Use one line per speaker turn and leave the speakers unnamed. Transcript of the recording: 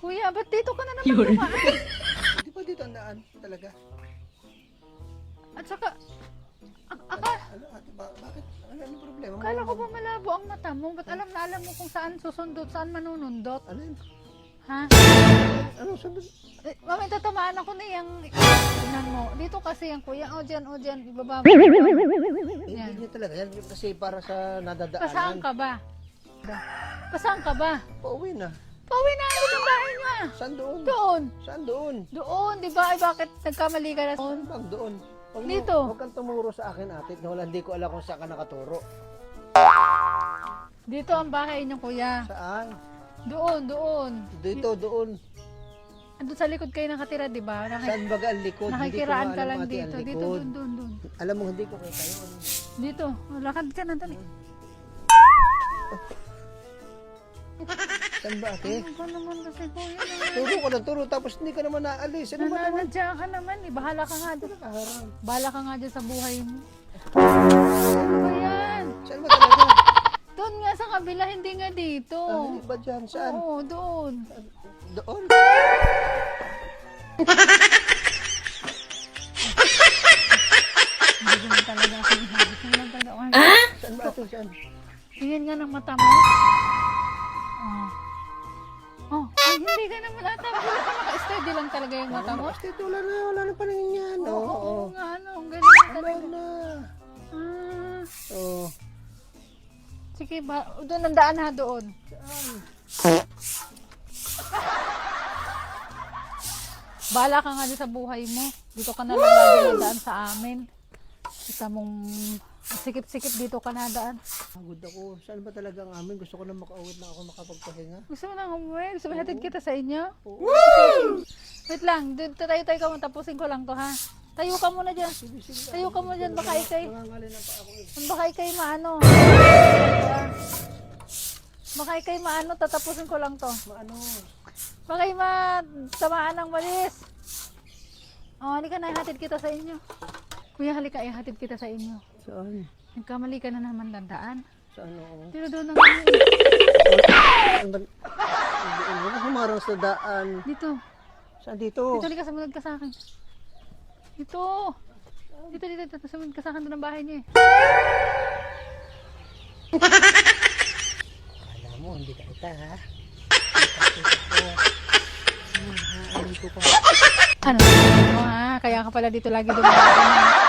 Kuya, ba't dito ka na naman dumaan?
Di ba dito ang daan talaga?
At saka,
Ano, ate, bakit? Ano problema?
akala ko ba malabo ang mata mo? Ba't alam na alam mo kung saan susundot, saan manunundot?
Ano yun?
Ha?
Ano sundot?
Mami, tatamaan ako na yung tingnan mo. Dito kasi yung kuya. O dyan, ibaba mo.
Hindi niya talaga yan. Kasi para sa nadadaanan.
Pasaan ka ba? Pasaan ka ba?
Pauwi na.
Pauwi na ako ng bahay niya.
Saan doon?
Doon.
Saan doon?
Doon, di ba? Ay, bakit nagkamali ka na doon?
Saan bang doon?
Dito.
Huwag kang tumuro sa akin, ate. Wala, hindi ko alam kung saan ka nakaturo.
Dito ang bahay niyo, kuya.
Saan?
Doon.
Dito, doon.
Andun sa likod kayo nakatira, di ba?
Saan baga ang likod?
Nakikiraan
Hindi ko
ka
nga
lang
alam, ate,
dito.
ang
Dito,
likod.
doon.
Alam mo, hindi ko kita yun.
Dito. Lakad ka na, dali.
Saan ba, ate?
Ano ba naman kasi, kuya?
Turo ko lang, turo. Tapos hindi ka naman naalis. Ano ba naman?
Nananadya ka naman eh. Bahala ka nga dyan.
Nakaharang.
Bahala ka nga dyan sa buhay mo. Ano ba yan?
Saan ba talaga?
Doon nga sa kabila, hindi nga dito.
Hindi ba dyan? Saan?
Oo, doon.
Doon?
Hindi naman talaga ako hinabi. Saan lang talaga ako?
Saan ba ito? Saan?
Tingin nga ng mata mo. Ay, hindi ka naman ata. Wala ka naka-steady lang talaga yung mata mo.
Basta ito, wala na paningin yan.
Oo nga, ano. Ang galing
Wala
talaga.
na.
Ah,
Oo.
sige ba? Doon ang daan ha, doon. Bahala ka nga dyan sa buhay mo. Dito ka na lang lagi nadaan sa amin. Isa mong sikip-sikip dito ka nadaan.
Pagod ako. Saan ba talaga ang amin? Gusto ko na makauwi na ako makapagpahinga.
Gusto mo nang umuwi? Gusto mo hatid kita sa inyo?
Oo.
Wait lang, tayo ka mo. Tapusin ko lang to ha. Tayo ka muna dyan. Tayo ka muna dyan. Baka ikay.
Nangangalay na pa ako eh.
Baka ikay maano. Baka ikay maano. Tatapusin ko lang to.
Maano?
Baka tamaan ng walis. Halika na, ihatid kita sa inyo. Kuya, halika, ihatid kita sa inyo.
Saan?
Nagkamali ka na naman dandaan.
Saan ako?
Dito doon ang
Saan ba? Doon ako humarang sa daan.
Dito.
Saan dito?
Dito, halika, sumunod ka sa akin. Dito. Dito. Sumunod ka sa akin doon ang bahay niya eh.
Kala mo, hindi ka kita ha?
Ano? Ha? Kaya ka pala dito lagi dumadaan.